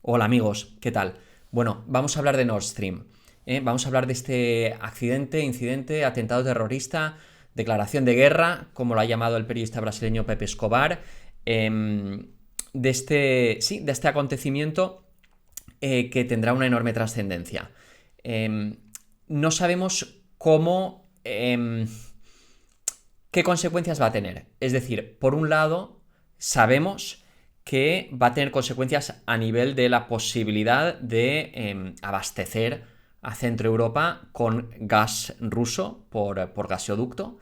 Hola amigos, ¿qué tal? Bueno, vamos a hablar de Nord Stream. Vamos a hablar de este accidente, incidente, atentado terrorista, declaración de guerra, como lo ha llamado el periodista brasileño Pepe Escobar, de este acontecimiento que tendrá una enorme trascendencia. No sabemos qué consecuencias va a tener. Es decir, por un lado, sabemos que va a tener consecuencias a nivel de la posibilidad de abastecer a Centro Europa con gas ruso por gasoducto.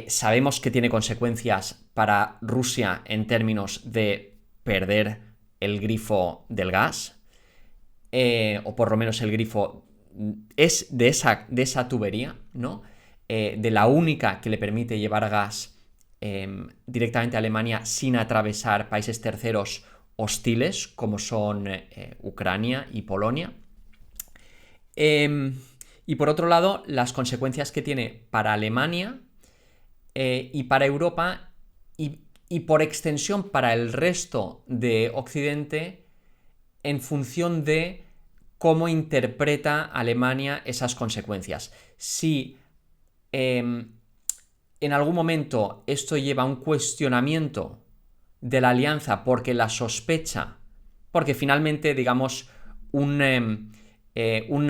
Sabemos que tiene consecuencias para Rusia en términos de perder el grifo del gas, o por lo menos el grifo es de esa tubería, ¿no? De la única que le permite llevar gas directamente a Alemania sin atravesar países terceros hostiles como son Ucrania y Polonia. Y por otro lado, las consecuencias que tiene para Alemania y para Europa y por extensión para el resto de Occidente en función de cómo interpreta Alemania esas consecuencias. Si en algún momento esto lleva a un cuestionamiento de la alianza porque la sospecha, porque finalmente, digamos, un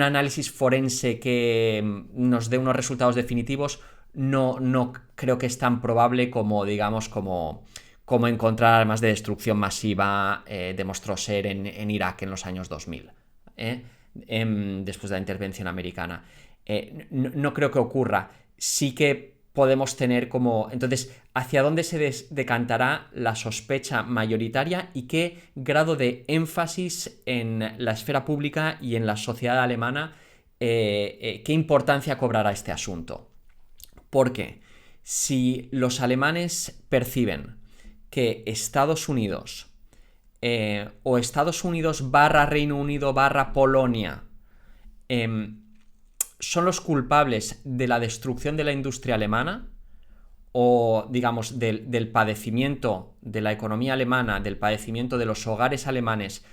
análisis forense que nos dé unos resultados definitivos no creo que es tan probable como, digamos, como encontrar armas de destrucción masiva demostró ser en Irak en los años 2000, después de la intervención americana. No creo que ocurra. Sí que podemos tener como... Entonces, ¿hacia dónde se decantará la sospecha mayoritaria y qué grado de énfasis en la esfera pública y en la sociedad alemana, qué importancia cobrará este asunto? Porque si los alemanes perciben que Estados Unidos o Estados Unidos barra Reino Unido barra Polonia son los culpables de la destrucción de la industria alemana o, digamos, del padecimiento de la economía alemana, del padecimiento de los hogares alemanes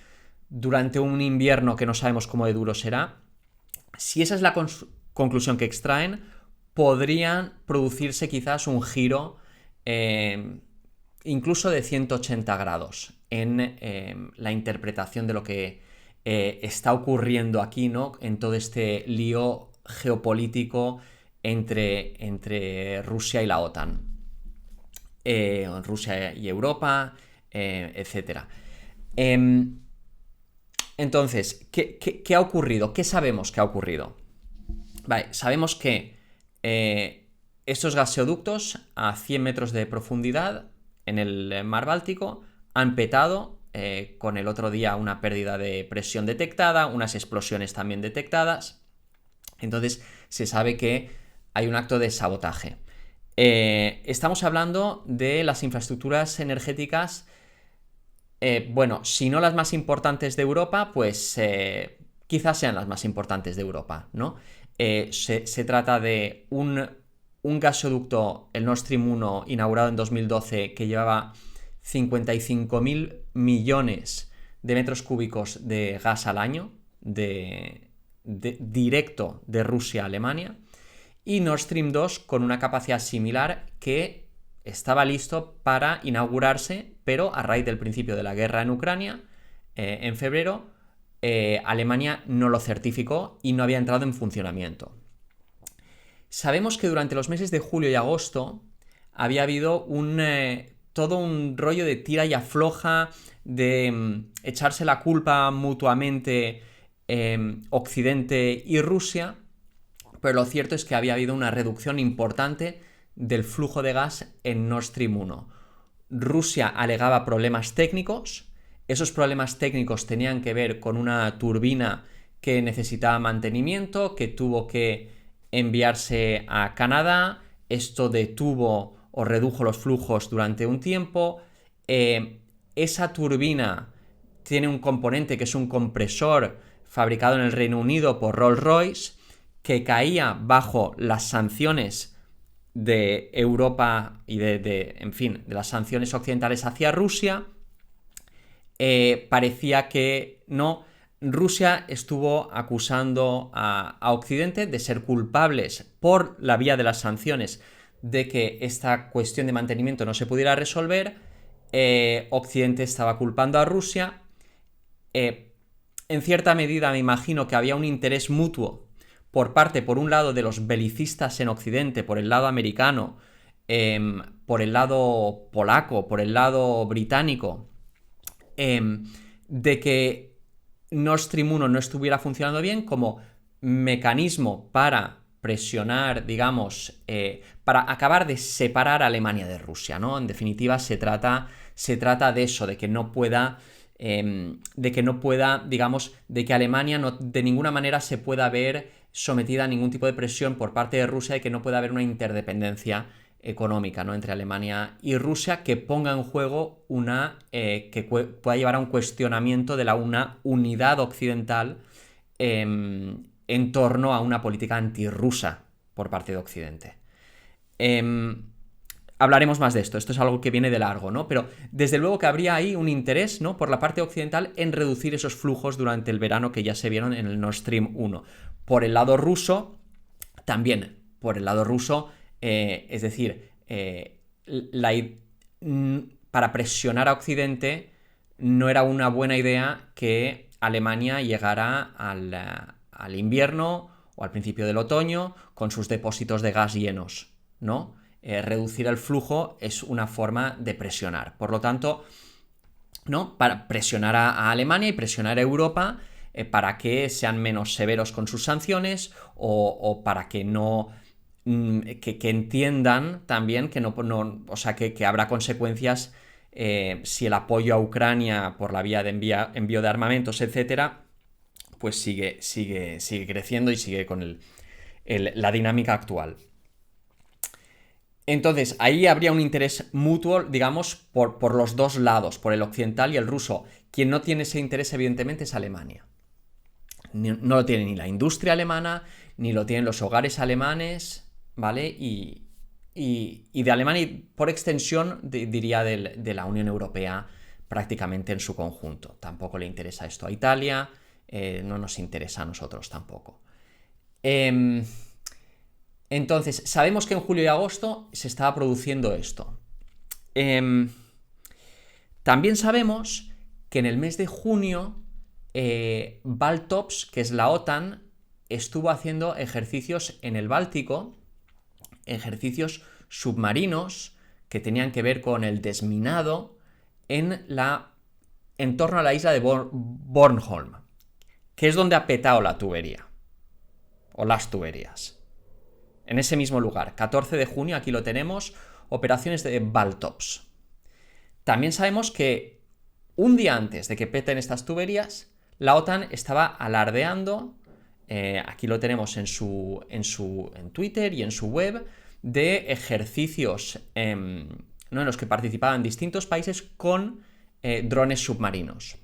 durante un invierno que no sabemos cómo de duro será, si esa es la conclusión que extraen, podrían producirse quizás un giro incluso de 180 grados en la interpretación de lo que está ocurriendo aquí, ¿no? En todo este lío geopolítico entre Rusia y la OTAN, Rusia y Europa, etc. Entonces, ¿qué ha ocurrido? ¿Qué sabemos que ha ocurrido? Vale, sabemos que estos gaseoductos a 100 metros de profundidad en el mar Báltico han petado con el otro día una pérdida de presión detectada, unas explosiones también detectadas. Entonces se sabe que hay un acto de sabotaje. Estamos hablando de las infraestructuras energéticas, bueno, si no las más importantes de Europa, pues quizás sean las más importantes de Europa, ¿no? Se trata de un gasoducto, el Nord Stream 1, inaugurado en 2012, que llevaba 55.000 millones de metros cúbicos de gas al año, directo de Rusia a Alemania, y Nord Stream 2 con una capacidad similar que estaba listo para inaugurarse, pero a raíz del principio de la guerra en Ucrania, en febrero, Alemania no lo certificó y no había entrado en funcionamiento. Sabemos que durante los meses de julio y agosto había habido todo un rollo de tira y afloja, de echarse la culpa mutuamente Occidente y Rusia, pero lo cierto es que había habido una reducción importante del flujo de gas en Nord Stream 1. Rusia alegaba problemas técnicos, esos problemas técnicos tenían que ver con una turbina que necesitaba mantenimiento, que tuvo que enviarse a Canadá, esto detuvo o redujo los flujos durante un tiempo. Esa turbina tiene un componente que es un compresor fabricado en el Reino Unido por Rolls-Royce, que caía bajo las sanciones de Europa y en fin, de las sanciones occidentales hacia Rusia. Parecía que no, Rusia estuvo acusando a Occidente de ser culpables por la vía de las sanciones de que esta cuestión de mantenimiento no se pudiera resolver. Occidente estaba culpando a Rusia. En cierta medida me imagino que había un interés mutuo por un lado de los belicistas en Occidente, por el lado americano, por el lado polaco, por el lado británico, de que Nord Stream 1 no estuviera funcionando bien como mecanismo para presionar, digamos, para acabar de separar a Alemania de Rusia, ¿no? En definitiva, se trata de eso, de que no pueda, digamos, de que Alemania no, de ninguna manera se pueda ver sometida a ningún tipo de presión por parte de Rusia y que no pueda haber una interdependencia económica, ¿no?, entre Alemania y Rusia que ponga en juego que pueda llevar a un cuestionamiento de una unidad occidental en torno a una política antirrusa por parte de Occidente. Hablaremos más de esto es algo que viene de largo, ¿no? Pero desde luego que habría ahí un interés, ¿no?, por la parte occidental en reducir esos flujos durante el verano que ya se vieron en el Nord Stream 1. Por el lado ruso, también, por el lado ruso, es decir, para presionar a Occidente no era una buena idea que Alemania llegara al invierno o al principio del otoño con sus depósitos de gas llenos, ¿no? Reducir el flujo es una forma de presionar. Por lo tanto, ¿no?, para presionar a Alemania y presionar a Europa para que sean menos severos con sus sanciones o para que no... Que entiendan también que o sea, que habrá consecuencias si el apoyo a Ucrania por la vía de envío de armamentos, etcétera, pues sigue creciendo y sigue con la dinámica actual. Entonces, ahí habría un interés mutuo, digamos, por los dos lados, por el occidental y el ruso. Quien no tiene ese interés, evidentemente, es Alemania. No lo tiene ni la industria alemana, ni lo tienen los hogares alemanes, ¿vale? Y de Alemania, y por extensión, diría de la Unión Europea prácticamente en su conjunto. Tampoco le interesa esto a Italia, no nos interesa a nosotros tampoco. Entonces, sabemos que en julio y agosto se estaba produciendo esto. También sabemos que en el mes de junio Baltops, que es la OTAN, estuvo haciendo ejercicios en el Báltico, ejercicios submarinos que tenían que ver con el desminado en torno a la isla de Bornholm, que es donde ha petado la tubería, o las tuberías. En ese mismo lugar, 14 de junio, aquí lo tenemos, operaciones de Baltops. También sabemos que un día antes de que peten estas tuberías, la OTAN estaba alardeando, aquí lo tenemos en Twitter y en su web, de ejercicios ¿no?, en los que participaban distintos países con drones submarinos.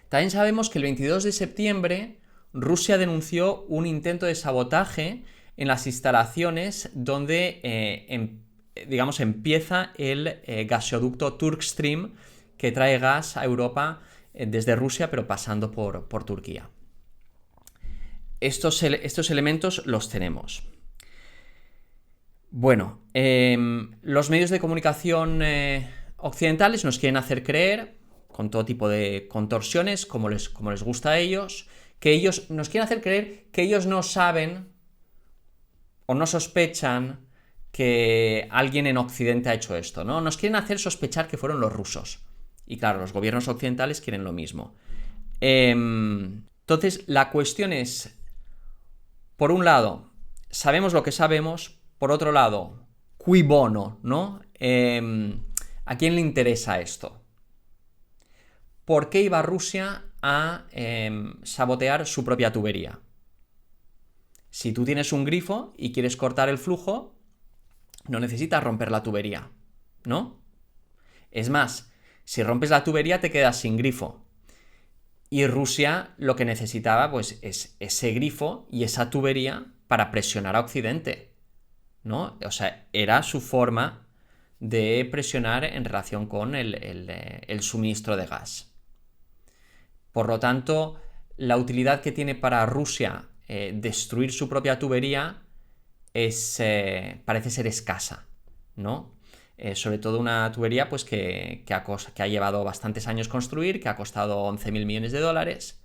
También sabemos que el 22 de septiembre Rusia denunció un intento de sabotaje en las instalaciones donde, digamos, empieza el gasoducto Turkstream, que trae gas a Europa desde Rusia, pero pasando por Turquía. Estos elementos los tenemos. Bueno, los medios de comunicación occidentales nos quieren hacer creer, con todo tipo de contorsiones, como les gusta a ellos, que ellos nos quieren hacer creer que ellos no saben o no sospechan que alguien en Occidente ha hecho esto, ¿no? Nos quieren hacer sospechar que fueron los rusos. Y claro, los gobiernos occidentales quieren lo mismo. Entonces, la cuestión es, por un lado, sabemos lo que sabemos, por otro lado, cui bono, ¿no? ¿A quién le interesa esto? ¿Por qué iba Rusia a sabotear su propia tubería? Si tú tienes un grifo y quieres cortar el flujo, no necesitas romper la tubería, ¿no? Es más, si rompes la tubería te quedas sin grifo. Y Rusia lo que necesitaba, pues, es ese grifo y esa tubería para presionar a Occidente, ¿no? O sea, era su forma de presionar en relación con el suministro de gas. Por lo tanto, la utilidad que tiene para Rusia destruir su propia tubería parece ser escasa, ¿no? Sobre todo una tubería pues, que ha llevado bastantes años construir, que ha costado 11.000 millones de dólares.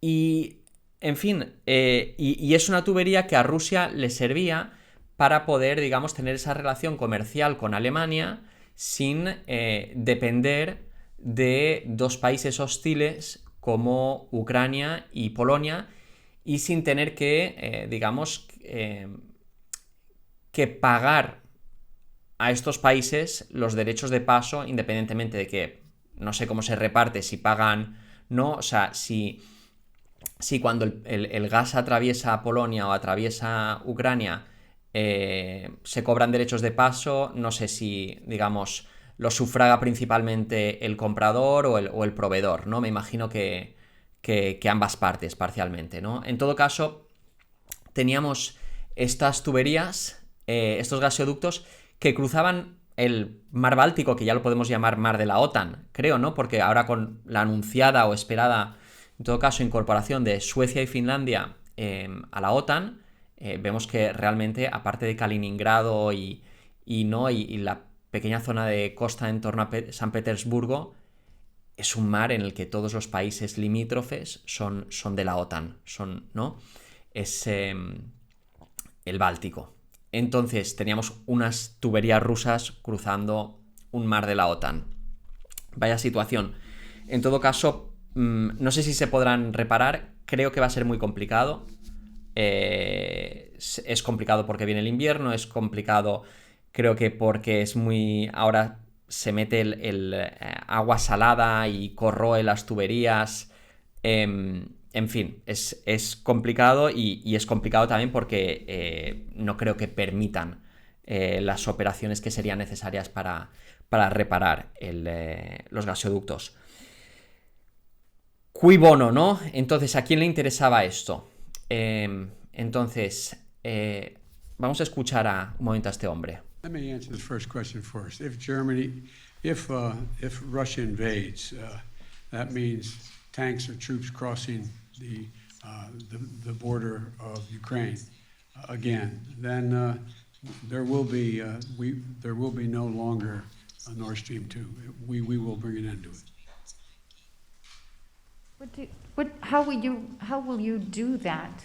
Y, en fin, y es una tubería que a Rusia le servía para poder, digamos, tener esa relación comercial con Alemania sin depender de dos países hostiles como Ucrania y Polonia y sin tener que, digamos, que pagar a estos países los derechos de paso, independientemente de que no sé cómo se reparte, si pagan, no, o sea, si cuando el gas atraviesa Polonia o atraviesa Ucrania se cobran derechos de paso, no sé si, digamos, lo sufraga principalmente el comprador o el proveedor, ¿no? Me imagino que ambas partes parcialmente, ¿no? En todo caso, teníamos estas tuberías, estos gasoductos que cruzaban el mar Báltico, que ya lo podemos llamar mar de la OTAN, creo, ¿no? Porque ahora con la anunciada o esperada, en todo caso, incorporación de Suecia y Finlandia a la OTAN, vemos que realmente, aparte de Kaliningrado y la pequeña zona de costa en torno a San Petersburgo, es un mar en el que todos los países limítrofes son de la OTAN, ¿no? Es el Báltico. Entonces teníamos unas tuberías rusas cruzando un mar de la OTAN. Vaya situación. En todo caso, no sé si se podrán reparar. Creo que va a ser muy complicado. Es complicado porque viene el invierno. Es complicado, creo que porque es muy... Ahora se mete el agua salada y corroe las tuberías. En fin, es complicado y es complicado también porque no creo que permitan las operaciones que serían necesarias para reparar los gasoductos. Cui bono, ¿no? Entonces, ¿a quién le interesaba esto? Entonces, vamos a escuchar un momento a este hombre. Let me answer the first question first. If Russia invades, that means tanks or troops crossing the border of Ukraine again. Then there will be no longer a Nord Stream 2. We will bring an end to it. How will you do that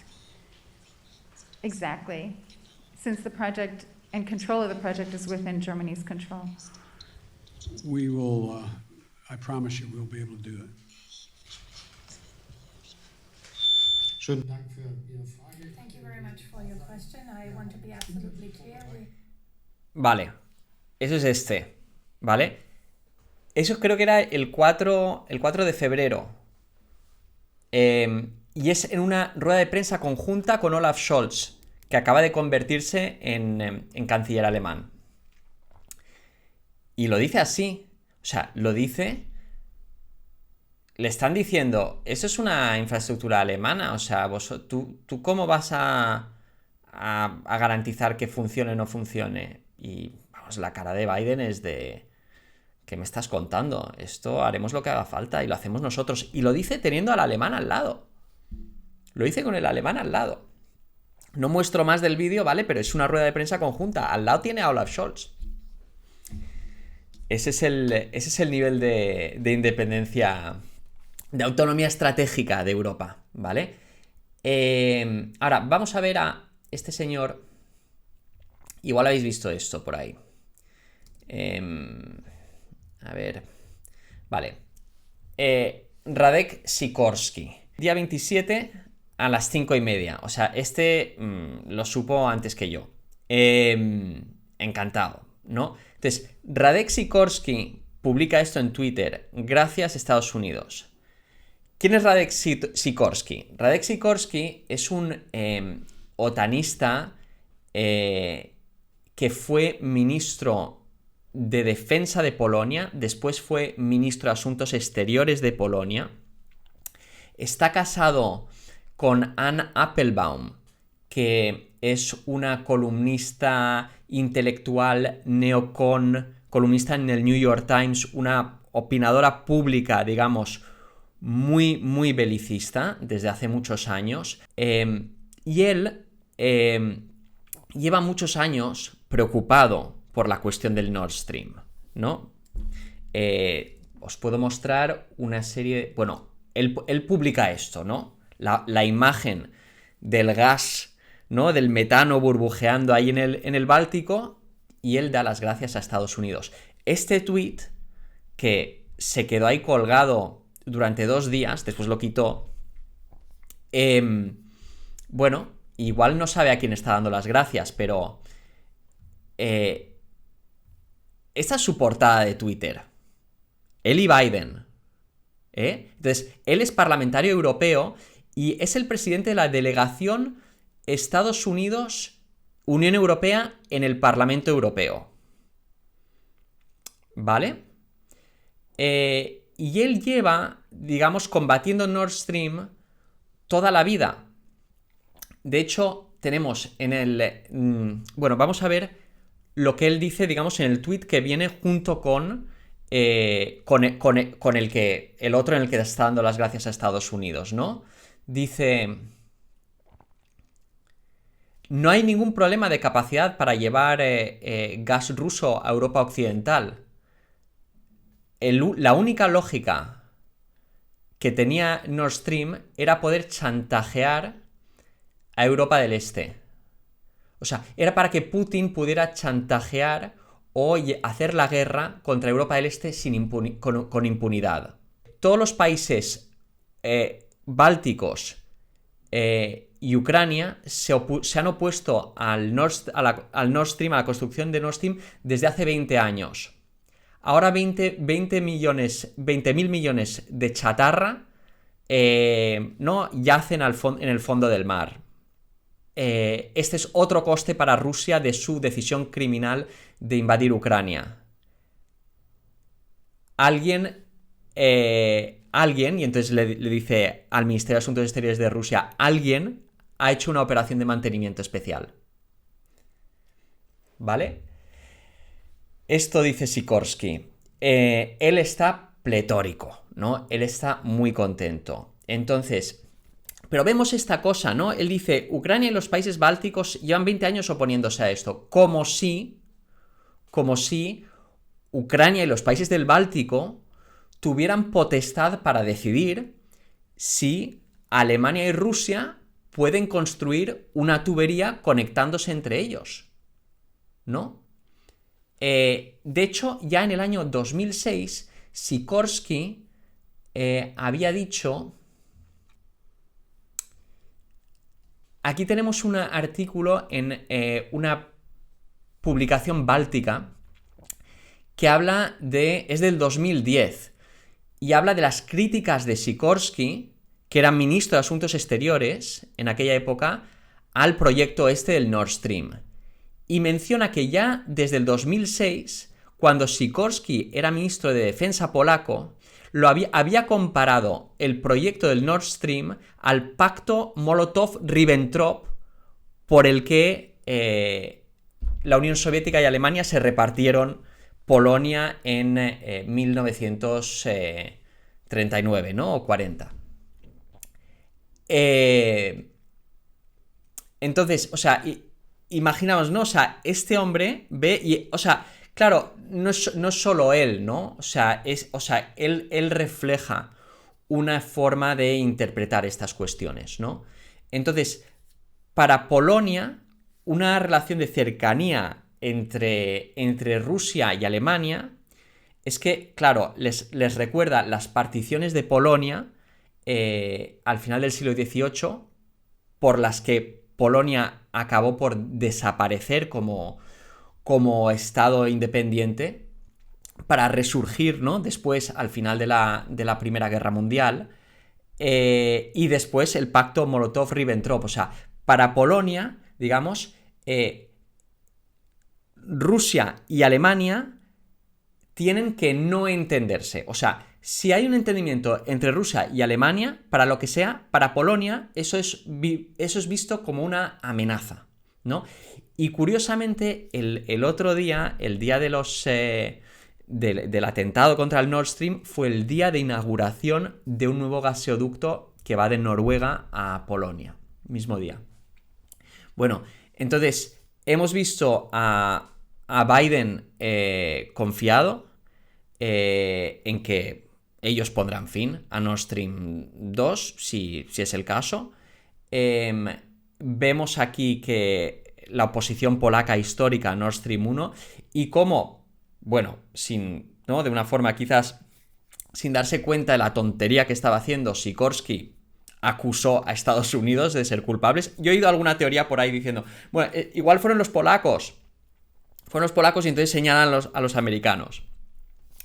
exactly? Since the project and control of the project is within Germany's control. We will. I promise you, we'll be able to do it. Schönen Dank für Ihre Frage. Thank you very much for your question. I want to be absolutely clear. Vale, eso es ¿vale? Eso creo que era el 4 de febrero. Y es en una rueda de prensa conjunta con Olaf Scholz, que acaba de convertirse en canciller alemán. Y lo dice así. O sea, lo dice... Le están diciendo, eso es una infraestructura alemana, o sea, ¿tú cómo vas a garantizar que funcione o no funcione? Y, vamos, la cara de Biden es de... ¿Qué me estás contando? Esto haremos lo que haga falta y lo hacemos nosotros. Y lo dice teniendo al alemán al lado. Lo dice con el alemán al lado. No muestro más del vídeo, ¿vale? Pero es una rueda de prensa conjunta. Al lado tiene a Olaf Scholz. Ese es el nivel de independencia... de autonomía estratégica de Europa, ¿vale? Ahora, vamos a ver a este señor. Igual habéis visto esto por ahí. A ver. Vale. Radek Sikorski. Día 27 a las 5:30. O sea, lo supo antes que yo. Encantado, ¿no? Entonces, Radek Sikorski publica esto en Twitter. Gracias, Estados Unidos. ¿Quién es Radek Sikorski? Radek Sikorski es un otanista que fue ministro de Defensa de Polonia, después fue ministro de Asuntos Exteriores de Polonia. Está casado con Anne Applebaum, que es una columnista intelectual neocon, columnista en el New York Times, una opinadora pública, digamos, muy, muy belicista desde hace muchos años. Y él lleva muchos años preocupado por la cuestión del Nord Stream, ¿no? Os puedo mostrar una serie... Bueno, él publica esto, ¿no? La imagen del gas, ¿no? Del metano burbujeando ahí en el Báltico, y él da las gracias a Estados Unidos. Este tuit, que se quedó ahí colgado durante 2 días, después lo quitó, bueno, igual no sabe a quién está dando las gracias, pero esta es su portada de Twitter. Él y Biden. Entonces, él es parlamentario europeo y es el presidente de la delegación Estados Unidos-Unión Europea en el Parlamento Europeo. ¿Vale? Y él lleva, digamos, combatiendo Nord Stream toda la vida. De hecho, tenemos en el... bueno, vamos a ver lo que él dice, digamos, en el tweet que viene junto con el otro en el que está dando las gracias a Estados Unidos, ¿no? Dice: no hay ningún problema de capacidad para llevar gas ruso a Europa Occidental. La única lógica que tenía Nord Stream era poder chantajear a Europa del Este. O sea, era para que Putin pudiera chantajear o hacer la guerra contra Europa del Este con impunidad. Todos los países bálticos y Ucrania se han opuesto al Nord Stream, a la construcción de Nord Stream, desde hace 20 años. Ahora 20.000 millones de chatarra no yacen en el fondo del mar. Este es otro coste para Rusia de su decisión criminal de invadir Ucrania. Alguien, y entonces le dice al Ministerio de Asuntos Exteriores de Rusia, alguien ha hecho una operación de mantenimiento especial. ¿Vale? Esto dice Sikorsky. Él está pletórico, ¿no? Él está muy contento. Entonces, pero vemos esta cosa, ¿no? Él dice, Ucrania y los países bálticos llevan 20 años oponiéndose a esto. Como si Ucrania y los países del Báltico tuvieran potestad para decidir si Alemania y Rusia pueden construir una tubería conectándose entre ellos, ¿no? De hecho, ya en el año 2006, Sikorsky había dicho... Aquí tenemos un artículo en una publicación báltica que habla es del 2010, y habla de las críticas de Sikorsky, que era ministro de Asuntos Exteriores en aquella época, al proyecto del Nord Stream. Y menciona que ya desde el 2006, cuando Sikorsky era ministro de Defensa polaco, había comparado el proyecto del Nord Stream al pacto Molotov-Ribbentrop, por el que la Unión Soviética y Alemania se repartieron Polonia en 1939, ¿no? O 40. Entonces, o sea, imaginaos, ¿no? O sea, este hombre ve y, o sea, claro, no es solo él, ¿no? O sea, él refleja una forma de interpretar estas cuestiones, ¿no? Entonces, para Polonia, una relación de cercanía entre Rusia y Alemania es que, claro, les recuerda las particiones de Polonia al final del siglo XVIII, por las que Polonia acabó por desaparecer como Estado independiente, para resurgir, ¿no? Después, al final de la Primera Guerra Mundial, y después el pacto Molotov-Ribbentrop. O sea, para Polonia, digamos, Rusia y Alemania tienen que no entenderse. O sea, si hay un entendimiento entre Rusia y Alemania, para lo que sea, para Polonia eso es visto como una amenaza, ¿no? Y curiosamente, el otro día, el día de del atentado contra el Nord Stream fue el día de inauguración de un nuevo gaseoducto que va de Noruega a Polonia, mismo día. Bueno, entonces hemos visto a Biden confiado en que ellos pondrán fin a Nord Stream 2, si es el caso. Vemos aquí que la oposición polaca histórica a Nord Stream 1 y cómo, bueno, ¿no? De una forma quizás sin darse cuenta de la tontería que estaba haciendo, Sikorsky acusó a Estados Unidos de ser culpables. Yo he oído alguna teoría por ahí diciendo, bueno, igual fueron los polacos y entonces señalan a los americanos.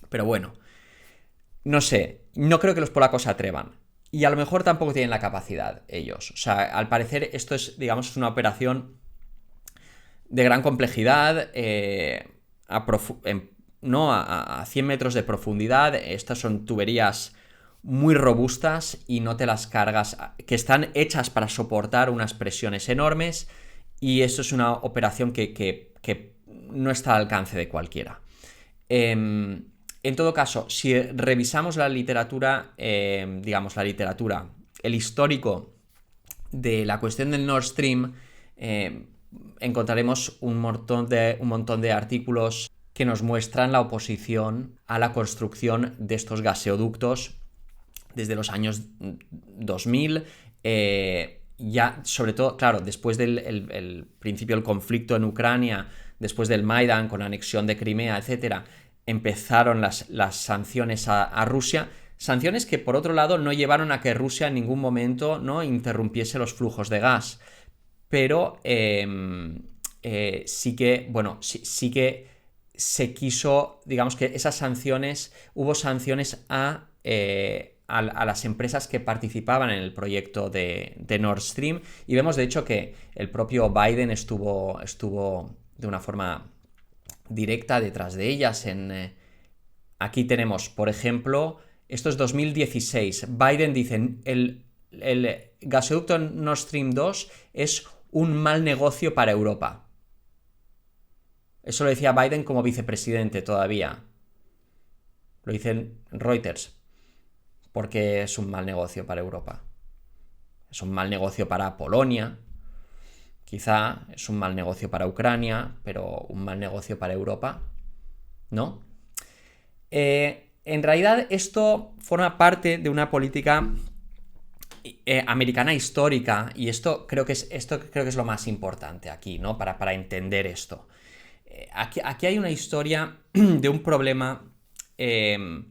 Pero bueno, no sé, no creo que los polacos se atrevan. Y a lo mejor tampoco tienen la capacidad ellos. O sea, al parecer esto es, digamos, una operación de gran complejidad, a 100 metros de profundidad. Estas son tuberías muy robustas y no te las cargas, que están hechas para soportar unas presiones enormes, y esto es una operación que no está al alcance de cualquiera. En todo caso, si revisamos la literatura, el histórico de la cuestión del Nord Stream, encontraremos un montón de artículos que nos muestran la oposición a la construcción de estos gaseoductos desde los años 2000, ya sobre todo, claro, después del principio del conflicto en Ucrania, después del Maidán con la anexión de Crimea, etcétera, empezaron las sanciones a Rusia, sanciones que por otro lado no llevaron a que Rusia en ningún momento, ¿no?, interrumpiese los flujos de gas, pero sí que se quiso, digamos que esas sanciones, hubo sanciones a las empresas que participaban en el proyecto de Nord Stream, y vemos de hecho que el propio Biden estuvo de una forma directa detrás de ellas. Aquí tenemos, por ejemplo, esto es 2016, Biden dice, el gasoducto Nord Stream 2 es un mal negocio para Europa. Eso lo decía Biden como vicepresidente todavía. Lo dicen Reuters, porque es un mal negocio para Europa. Es un mal negocio para Polonia, quizá es un mal negocio para Ucrania, pero un mal negocio para Europa, ¿no? En realidad esto forma parte de una política americana histórica, y esto creo que es lo más importante aquí, ¿no? Para entender esto. Aquí hay una historia de un problema de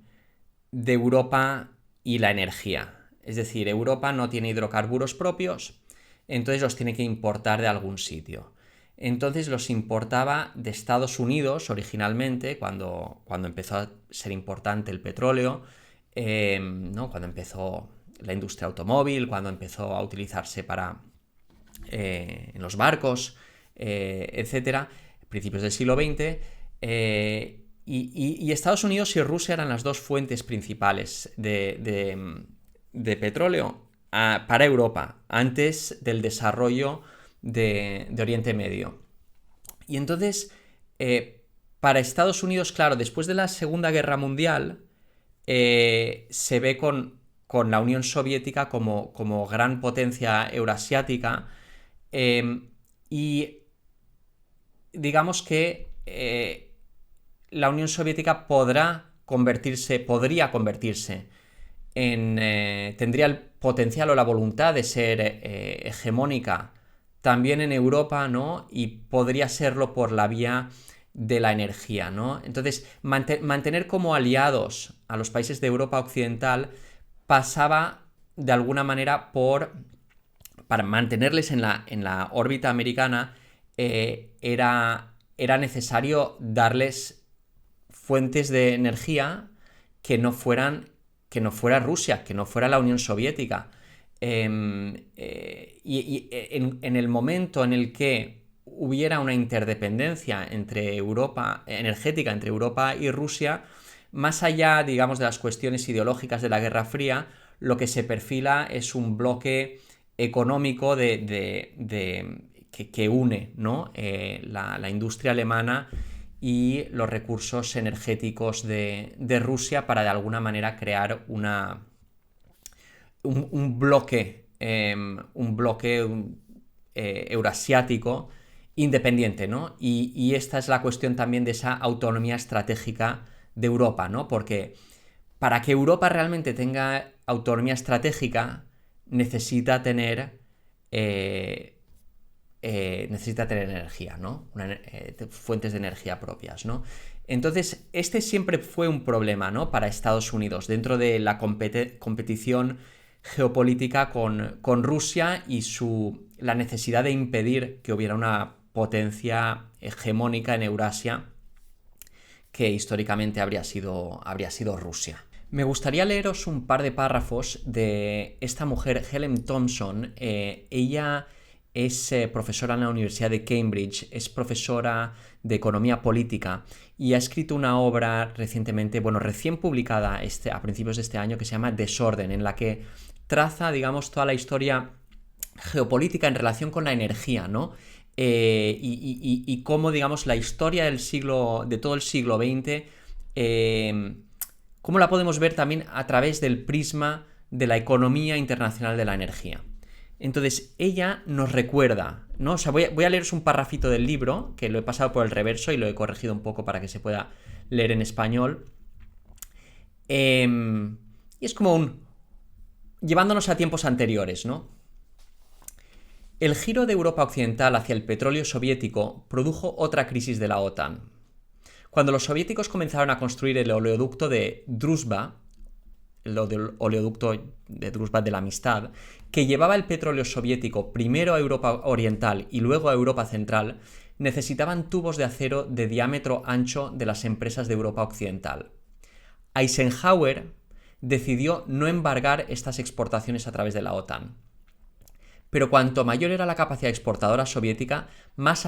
Europa y la energía. Es decir, Europa no tiene hidrocarburos propios, entonces los tiene que importar de algún sitio. Entonces los importaba de Estados Unidos originalmente, cuando empezó a ser importante el petróleo, ¿no? Cuando empezó la industria automóvil, cuando empezó a utilizarse en los barcos, etcétera, principios del siglo XX, y Estados Unidos y Rusia eran las dos fuentes principales de petróleo para Europa, antes del desarrollo de Oriente Medio. Y entonces, para Estados Unidos, claro, después de la Segunda Guerra Mundial, se ve con la Unión Soviética como gran potencia eurasiática, y digamos que la Unión Soviética podría convertirse tendría el potencial o la voluntad de ser hegemónica también en Europa, ¿no? Y podría serlo por la vía de la energía, ¿no? Entonces, mantener como aliados a los países de Europa Occidental pasaba de alguna manera para mantenerles en la órbita americana, era necesario darles fuentes de energía que no fuera Rusia, que no fuera la Unión Soviética. Y en el momento en el que hubiera una interdependencia energética entre Europa y Rusia, más allá, digamos, de las cuestiones ideológicas de la Guerra Fría, lo que se perfila es un bloque económico que une, ¿no?, la industria alemana y los recursos energéticos de Rusia para de alguna manera crear un bloque eurasiático independiente, ¿no? Y esta es la cuestión también de esa autonomía estratégica de Europa, ¿no? Porque para que Europa realmente tenga autonomía estratégica necesita tener energía, ¿no? Fuentes de energía propias, ¿no? Entonces, este siempre fue un problema, ¿no? Para Estados Unidos, dentro de la competición geopolítica con Rusia y la necesidad de impedir que hubiera una potencia hegemónica en Eurasia, que históricamente habría sido Rusia. Me gustaría leeros un par de párrafos de esta mujer, Helen Thompson. Ella es profesora en la Universidad de Cambridge, es profesora de economía política y ha escrito una obra recientemente, recién publicada a principios de este año, que se llama Desorden, en la que traza, digamos, toda la historia geopolítica en relación con la energía, ¿no? Y cómo, digamos, la historia de todo el siglo XX, cómo la podemos ver también a través del prisma de la economía internacional de la energía. Entonces, ella nos recuerda, ¿no? O sea, voy a leeros un parrafito del libro, que lo he pasado por el reverso y lo he corregido un poco para que se pueda leer en español. Y es como llevándonos a tiempos anteriores, ¿no? El giro de Europa Occidental hacia el petróleo soviético produjo otra crisis de la OTAN. Cuando los soviéticos comenzaron a construir el oleoducto de Druzhba, el oleoducto de Druzhba de la Amistad, que llevaba el petróleo soviético primero a Europa Oriental y luego a Europa Central, necesitaban tubos de acero de diámetro ancho de las empresas de Europa Occidental. Eisenhower decidió no embargar estas exportaciones a través de la OTAN. Pero cuanto mayor era la capacidad exportadora soviética, más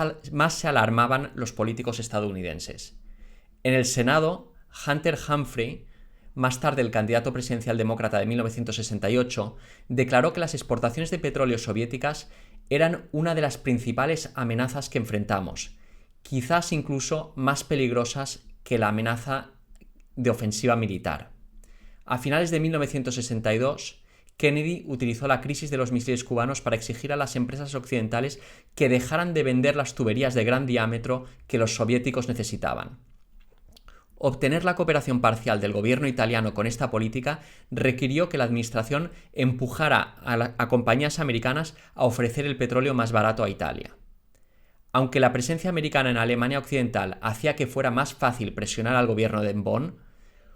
se alarmaban los políticos estadounidenses. En el Senado, Hunter Humphrey, más tarde el candidato presidencial demócrata de 1968, declaró que las exportaciones de petróleo soviéticas eran una de las principales amenazas que enfrentamos, quizás incluso más peligrosas que la amenaza de ofensiva militar. A finales de 1962, Kennedy utilizó la crisis de los misiles cubanos para exigir a las empresas occidentales que dejaran de vender las tuberías de gran diámetro que los soviéticos necesitaban. Obtener la cooperación parcial del gobierno italiano con esta política requirió que la administración empujara a compañías americanas a ofrecer el petróleo más barato a Italia. Aunque la presencia americana en Alemania Occidental hacía que fuera más fácil presionar al gobierno de Bonn,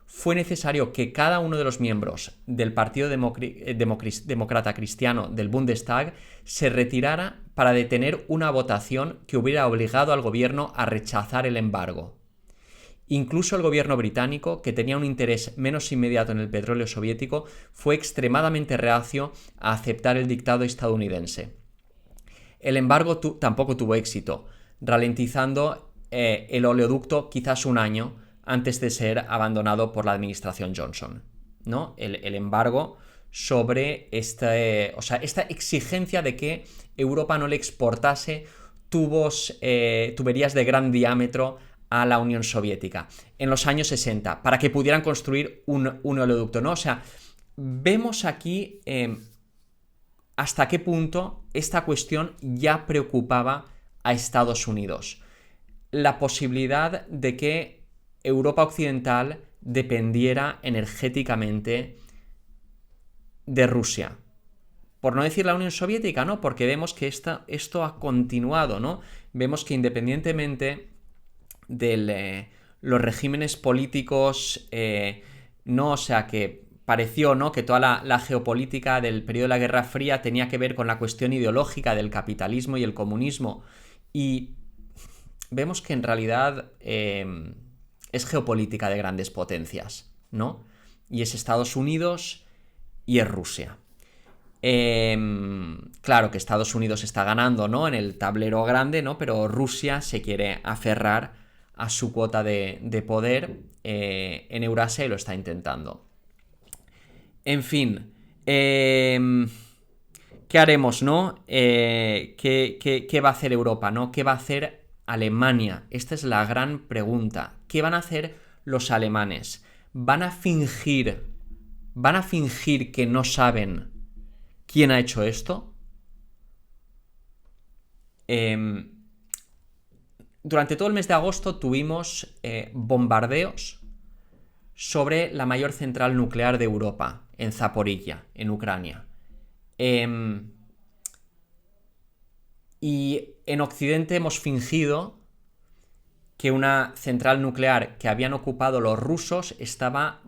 fue necesario que cada uno de los miembros del Partido Demócrata Cristiano del Bundestag se retirara para detener una votación que hubiera obligado al gobierno a rechazar el embargo. Incluso el gobierno británico, que tenía un interés menos inmediato en el petróleo soviético, fue extremadamente reacio a aceptar el dictado estadounidense. El embargo tampoco tuvo éxito, ralentizando el oleoducto quizás un año antes de ser abandonado por la administración Johnson, ¿no? El embargo sobre esta exigencia de que Europa no le exportase tuberías de gran diámetro a la Unión Soviética en los años 60 para que pudieran construir un oleoducto, ¿no? O sea, vemos aquí hasta qué punto esta cuestión ya preocupaba a Estados Unidos. La posibilidad de que Europa Occidental dependiera energéticamente de Rusia. Por no decir la Unión Soviética, ¿no? Porque vemos que esto ha continuado, ¿no? Vemos que independientemente de los regímenes políticos, ¿no? O sea, que pareció, ¿no?, que toda la geopolítica del periodo de la Guerra Fría tenía que ver con la cuestión ideológica del capitalismo y el comunismo. Y vemos que en realidad es geopolítica de grandes potencias, ¿no? Y es Estados Unidos y es Rusia. Claro que Estados Unidos está ganando, ¿no?, en el tablero grande, ¿no? Pero Rusia se quiere aferrar a su cuota de poder en Eurasia y lo está intentando. En fin, ¿qué haremos, no? ¿Qué va a hacer Europa, no? ¿Qué va a hacer Alemania? Esta es la gran pregunta. ¿Qué van a hacer los alemanes? ¿Van a fingir que no saben quién ha hecho esto? Durante todo el mes de agosto tuvimos bombardeos sobre la mayor central nuclear de Europa, en Zaporilla, en Ucrania. Y en Occidente hemos fingido que una central nuclear que habían ocupado los rusos estaba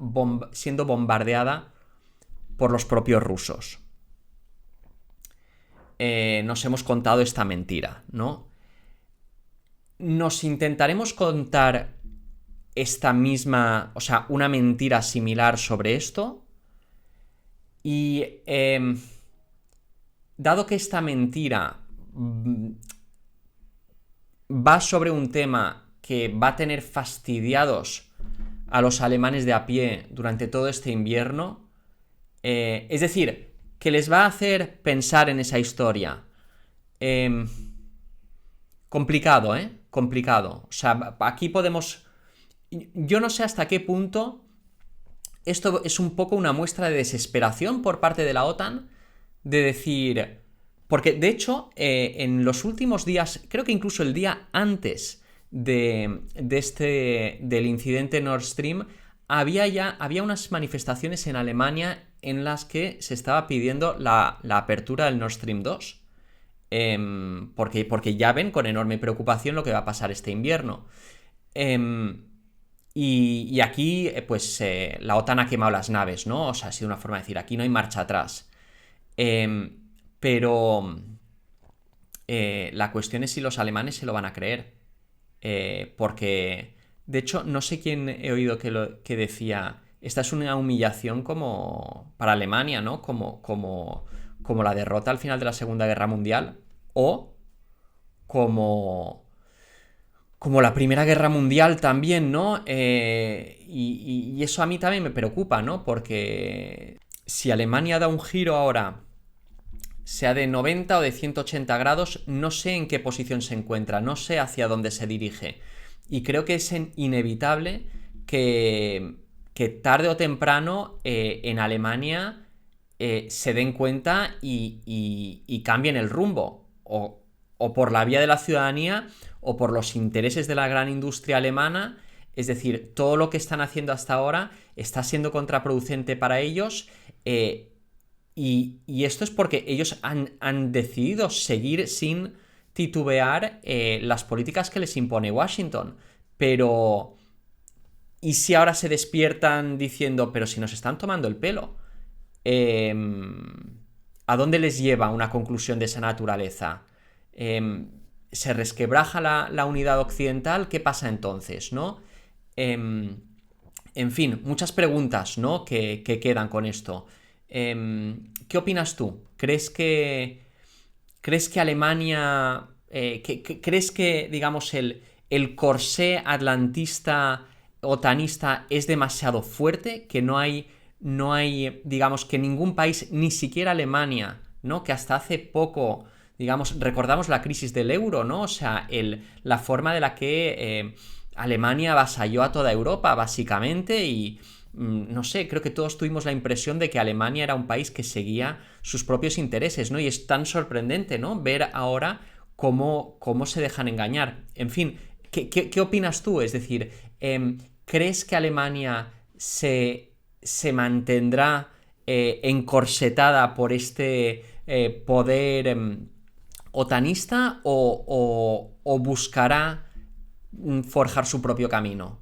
siendo bombardeada por los propios rusos. Nos hemos contado esta mentira, ¿no? Nos intentaremos contar esta misma, o sea, una mentira similar sobre esto. Y dado que esta mentira va sobre un tema que va a tener fastidiados a los alemanes de a pie durante todo este invierno, es decir, que les va a hacer pensar en esa historia. Complicado, complicado. O sea, aquí podemos... Yo no sé hasta qué punto esto es un poco una muestra de desesperación por parte de la OTAN, de decir... Porque, de hecho, en los últimos días, creo que incluso el día antes del incidente Nord Stream, había unas manifestaciones en Alemania en las que se estaba pidiendo la apertura del Nord Stream 2. Porque ya ven con enorme preocupación lo que va a pasar este invierno. Y aquí, pues, la OTAN ha quemado las naves, ¿no? O sea, ha sido una forma de decir, aquí no hay marcha atrás. Pero la cuestión es si los alemanes se lo van a creer. Porque, de hecho, no sé quién he oído que decía, esta es una humillación como para Alemania, ¿no? Como la derrota al final de la Segunda Guerra Mundial, o como la Primera Guerra Mundial también, ¿no? Y eso a mí también me preocupa, ¿no? Porque si Alemania da un giro ahora, sea de 90 o de 180 grados, no sé en qué posición se encuentra, no sé hacia dónde se dirige. Y creo que es inevitable que tarde o temprano en Alemania se den cuenta y cambien el rumbo, o por la vía de la ciudadanía o por los intereses de la gran industria alemana. Es decir, todo lo que están haciendo hasta ahora está siendo contraproducente para ellos, y esto es porque ellos han decidido seguir sin titubear las políticas que les impone Washington. Pero... ¿y si ahora se despiertan diciendo, pero si nos están tomando el pelo? ¿A dónde les lleva una conclusión de esa naturaleza? ¿Se resquebraja la unidad occidental? ¿Qué pasa entonces, no? En fin, muchas preguntas, ¿no? que quedan con esto. ¿Qué opinas tú? ¿Crees que Alemania... ¿crees que, digamos, el corsé atlantista, otanista es demasiado fuerte? ¿Que no hay, digamos, que ningún país, ni siquiera Alemania, ¿no? Que hasta hace poco, digamos, recordamos la crisis del euro, ¿no? O sea, la forma de la que Alemania avasalló a toda Europa, básicamente, y no sé, creo que todos tuvimos la impresión de que Alemania era un país que seguía sus propios intereses, ¿no? Y es tan sorprendente, ¿no? Ver ahora cómo se dejan engañar. En fin, ¿qué opinas tú? Es decir, ¿crees que Alemania se mantendrá encorsetada por este poder otanista o buscará forjar su propio camino?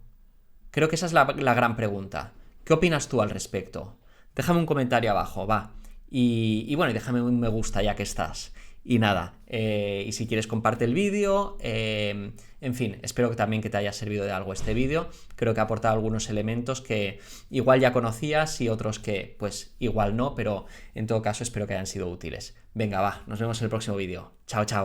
Creo que esa es la gran pregunta. ¿Qué opinas tú al respecto? Déjame un comentario abajo, va. Y bueno, déjame un me gusta ya que estás. Y nada, y si quieres comparte el vídeo. En fin, espero que también que te haya servido de algo este vídeo. Creo que ha aportado algunos elementos que igual ya conocías y otros que pues igual no, pero en todo caso espero que hayan sido útiles. Venga, va, nos vemos en el próximo vídeo. Chao, chao.